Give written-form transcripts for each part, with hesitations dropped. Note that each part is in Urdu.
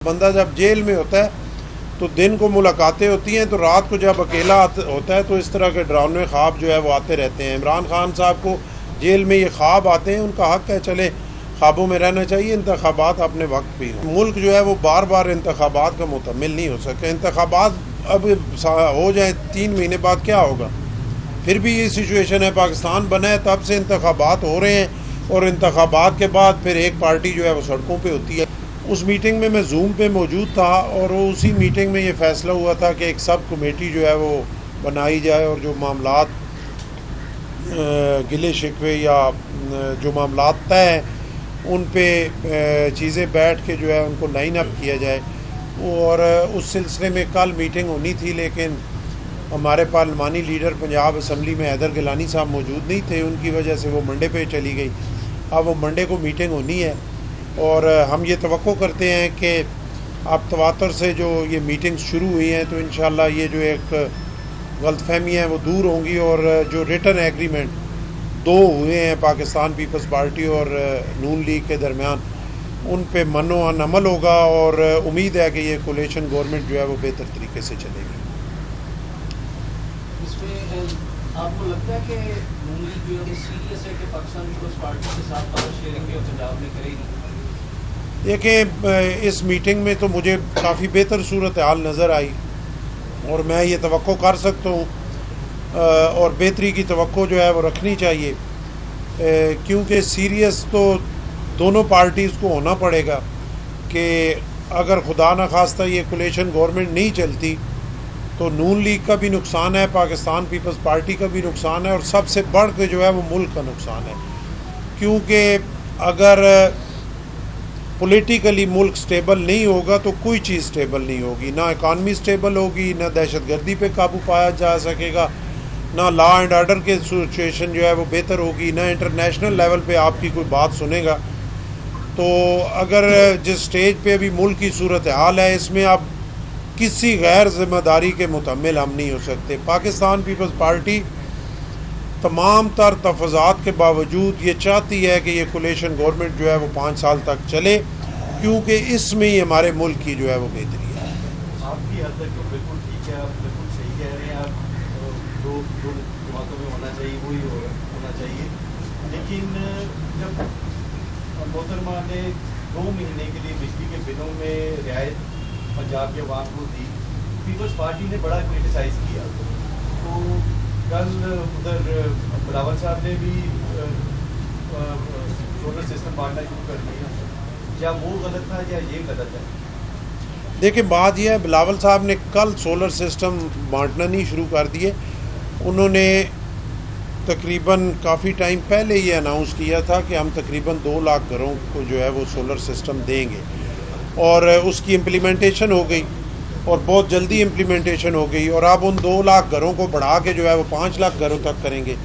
بندہ جب جیل میں ہوتا ہے تو دن کو ملاقاتیں ہوتی ہیں، تو رات کو جب اکیلا ہوتا ہے تو اس طرح کے ڈراؤنے خواب جو ہے وہ آتے رہتے ہیں۔ عمران خان صاحب کو جیل میں یہ خواب آتے ہیں، ان کا حق ہے، چلے خوابوں میں رہنا چاہیے، انتخابات اپنے وقت پہ ہوں۔ ملک جو ہے وہ بار بار انتخابات کا متحمل نہیں ہو سکتا۔ انتخابات اب ہو جائیں 3 مہینے بعد کیا ہوگا؟ پھر بھی یہ سچویشن ہے، پاکستان بنا ہے تب سے انتخابات ہو رہے ہیں، اور انتخابات کے بعد پھر ایک پارٹی جو ہے وہ سڑکوں پہ ہوتی ہے۔ اس میٹنگ میں زوم پہ موجود تھا، اور اسی میٹنگ میں یہ فیصلہ ہوا تھا کہ ایک سب کمیٹی جو ہے وہ بنائی جائے، اور جو معاملات گلے شکوے یا جو معاملات طے ہیں ان پہ چیزیں بیٹھ کے جو ہے ان کو لائن اپ کیا جائے۔ اور اس سلسلے میں کل میٹنگ ہونی تھی، لیکن ہمارے پارلیمانی لیڈر پنجاب اسمبلی میں حیدر گیلانی صاحب موجود نہیں تھے، ان کی وجہ سے وہ منڈے پہ چلی گئی۔ اب وہ منڈے کو میٹنگ ہونی ہے، اور ہم یہ توقع کرتے ہیں کہ اب تواتر سے جو یہ میٹنگز شروع ہوئی ہیں تو انشاءاللہ یہ جو ایک غلط فہمیاں ہیں وہ دور ہوں گی، اور جو ریٹن ایگریمنٹ 2 ہوئے ہیں پاکستان پیپلز پارٹی اور نون لیگ کے درمیان، ان پہ من و عمل ہوگا، اور امید ہے کہ یہ کولیشن گورنمنٹ جو ہے وہ بہتر طریقے سے چلے گی۔ اس میں آپ کو لگتا ہے کہ نون لیگ جو ہے سیریس ہے کہ پاکستان پیپلز پارٹی کے ساتھ پاور شیئرنگ کے پنجاب میں کرے گی؟ دیکھیں، اس میٹنگ میں تو مجھے کافی بہتر صورتحال نظر آئی، اور میں یہ توقع کر سکتا ہوں، اور بہتری کی توقع جو ہے وہ رکھنی چاہیے، کیونکہ سیریس تو دونوں پارٹیز کو ہونا پڑے گا کہ اگر خدا نخواستہ یہ کولیشن گورنمنٹ نہیں چلتی تو نون لیگ کا بھی نقصان ہے، پاکستان پیپلز پارٹی کا بھی نقصان ہے، اور سب سے بڑھ کے جو ہے وہ ملک کا نقصان ہے، کیونکہ اگر پولیٹیکلی ملک سٹیبل نہیں ہوگا تو کوئی چیز سٹیبل نہیں ہوگی، نہ اکانومی سٹیبل ہوگی، نہ دہشت گردی پہ قابو پایا جا سکے گا، نہ لا اینڈ آرڈر کے سچویشن جو ہے وہ بہتر ہوگی، نہ انٹرنیشنل لیول پہ آپ کی کوئی بات سنے گا۔ تو اگر جس سٹیج پہ ابھی ملک کی صورتحال ہے، اس میں اب کسی غیر ذمہ داری کے متحمل ہم نہیں ہو سکتے۔ پاکستان پیپلز پارٹی تمام تر تفاضات کے باوجود یہ چاہتی ہے کہ یہ کولیشن گورنمنٹ جو ہے وہ 5 سال تک چلے، کیونکہ اس میں ہی ہمارے ملک کی جو ہے وہ بہتری ہے۔ آپ کی حد تک تو بالکل ٹھیک ہے، آپ بالکل صحیح کہہ رہے ہیں، آپ جو جماعتوں میں ہونا چاہیے وہی ہونا چاہیے، لیکن جب محترمہ نے 2 مہینے کے لیے بجلی کے بلوں میں رعایت پنجاب کے عوام کو دی، پیپلز پارٹی نے بڑا کرٹیسائز کیا، تو کل ادھر بلاول صاحب نے بھی سولر سسٹم بانٹنا شروع کر دیا، کیا وہ غلط تھا یا یہ غلط ہے؟ دیکھیں، بات یہ ہے، بلاول صاحب نے کل سولر سسٹم بانٹنا نہیں شروع کر دیے، انہوں نے تقریباً کافی ٹائم پہلے یہ اناؤنس کیا تھا کہ ہم تقریباً 2 لاکھ گھروں کو جو ہے وہ سولر سسٹم دیں گے، اور اس کی امپلیمنٹیشن ہو گئی، اور بہت جلدی امپلیمنٹیشن ہو گئی، اور اب ان 2 لاکھ گھروں کو بڑھا کے جو ہے وہ 5 لاکھ گھروں تک کریں گے،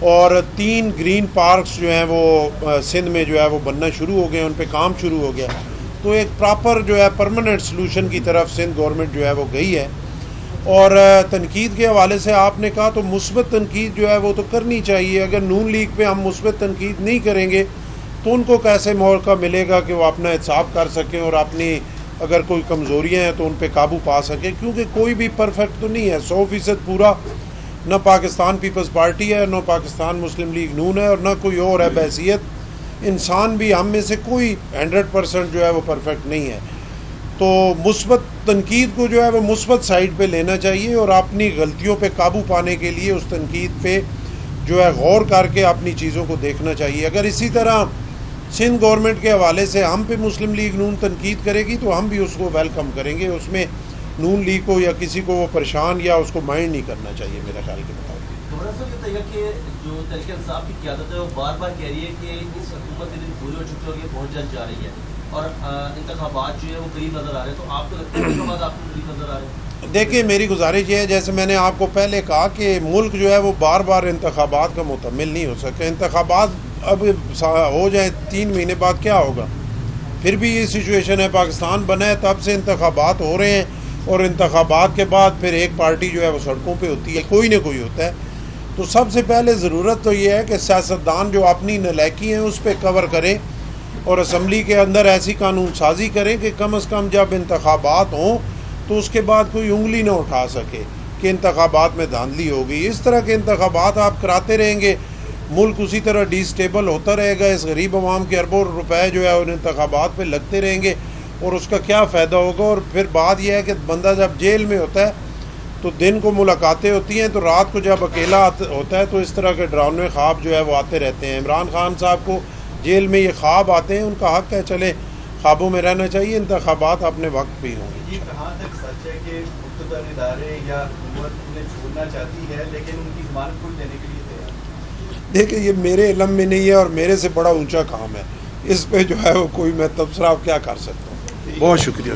اور 3 گرین پارکس جو ہیں وہ سندھ میں جو ہے وہ بننا شروع ہو گئے، ان پہ کام شروع ہو گیا۔ تو ایک پراپر جو ہے پرماننٹ سلوشن کی طرف سندھ گورنمنٹ جو ہے وہ گئی ہے۔ اور تنقید کے حوالے سے آپ نے کہا تو مثبت تنقید جو ہے وہ تو کرنی چاہیے۔ اگر نون لیگ پہ ہم مثبت تنقید نہیں کریں گے تو ان کو کیسے موقع ملے گا کہ وہ اپنا احتساب کر سکیں، اور اپنی اگر کوئی کمزوریاں ہیں تو ان پہ قابو پا سکیں، کیونکہ کوئی بھی پرفیکٹ تو نہیں ہے، 100% پورا نہ پاکستان پیپلز پارٹی ہے، نہ پاکستان مسلم لیگ نون ہے، اور نہ کوئی اور ہے بحیثیت انسان بھی، ہم میں سے کوئی 100% جو ہے وہ پرفیکٹ نہیں ہے۔ تو مثبت تنقید کو جو ہے وہ مثبت سائڈ پہ لینا چاہیے، اور اپنی غلطیوں پہ قابو پانے کے لیے اس تنقید پہ جو ہے غور کر کے اپنی چیزوں کو دیکھنا چاہیے۔ اگر اسی طرح سندھ گورنمنٹ کے حوالے سے ہم پہ مسلم لیگ نون تنقید کرے گی تو ہم بھی اس کو ویلکم کریں گے، اس میں نون لیگ کو یا کسی کو وہ پریشان یا اس کو مائنڈ نہیں کرنا چاہیے میرا خیال کے مطابق۔ گورنر صاحب، یہ کہ جو تحریک انصاف کی قیادت ہے وہ بار بار کہہ رہی ہے کہ اس حکومت کے دن پورے ہو چکے اور یہ پہنچ جا رہی ہے، اور انتخابات جو ہے وہ قریب نظر آ رہے ہیں، تو آپ کو لگتا ہے کہ انتخابات آپ کو قریب نظر آ رہے ہیں؟ دیکھیں، میری گزارش یہ ہے، جیسے میں نے آپ کو پہلے کہا کہ ملک جو ہے وہ بار بار انتخابات کا متحمل نہیں ہو سکتا۔ انتخابات اب ہو جائیں 3 مہینے بعد کیا ہوگا؟ پھر بھی یہ سچویشن ہے، پاکستان بنا ہے تب سے انتخابات ہو رہے ہیں، اور انتخابات کے بعد پھر ایک پارٹی جو ہے وہ سڑکوں پہ ہوتی ہے، کوئی نہ کوئی ہوتا ہے۔ تو سب سے پہلے ضرورت تو یہ ہے کہ سیاستدان جو اپنی نالائکی ہیں اس پہ کور کریں، اور اسمبلی کے اندر ایسی قانون سازی کریں کہ کم از کم جب انتخابات ہوں تو اس کے بعد کوئی انگلی نہ اٹھا سکے کہ انتخابات میں دھاندلی ہوگی. اس طرح کے انتخابات آپ کراتے رہیں گے, ملک اسی طرح ڈی اسٹیبل ہوتا رہے گا. اس غریب عوام کے اربوں روپے جو ہے ان انتخابات پہ لگتے رہیں گے اور اس کا کیا فائدہ ہوگا. اور پھر بات یہ ہے کہ بندہ جب جیل میں ہوتا ہے تو دن کو ملاقاتیں ہوتی ہیں, تو رات کو جب اکیلا ہوتا ہے تو اس طرح کے ڈراؤنے خواب جو ہے وہ آتے رہتے ہیں. عمران خان صاحب کو جیل میں یہ خواب آتے ہیں, ان کا حق ہے, چلے خوابوں میں رہنا چاہیے, انتخابات اپنے وقت پہ ہوں. یہ کہاں تک سچ ہے کہ مقتدر ادارے یا حکومت انہیں چھوڑنا چاہتی ہے لیکن ان کی ضمانت کو دینے کے لیے تیار؟ دیکھیں یہ میرے علم میں نہیں ہے اور میرے سے بڑا اونچا کام ہے, اس پہ جو ہے وہ کوئی میں تبصرہ کیا کر سکتا ہوں. بہت شکریہ.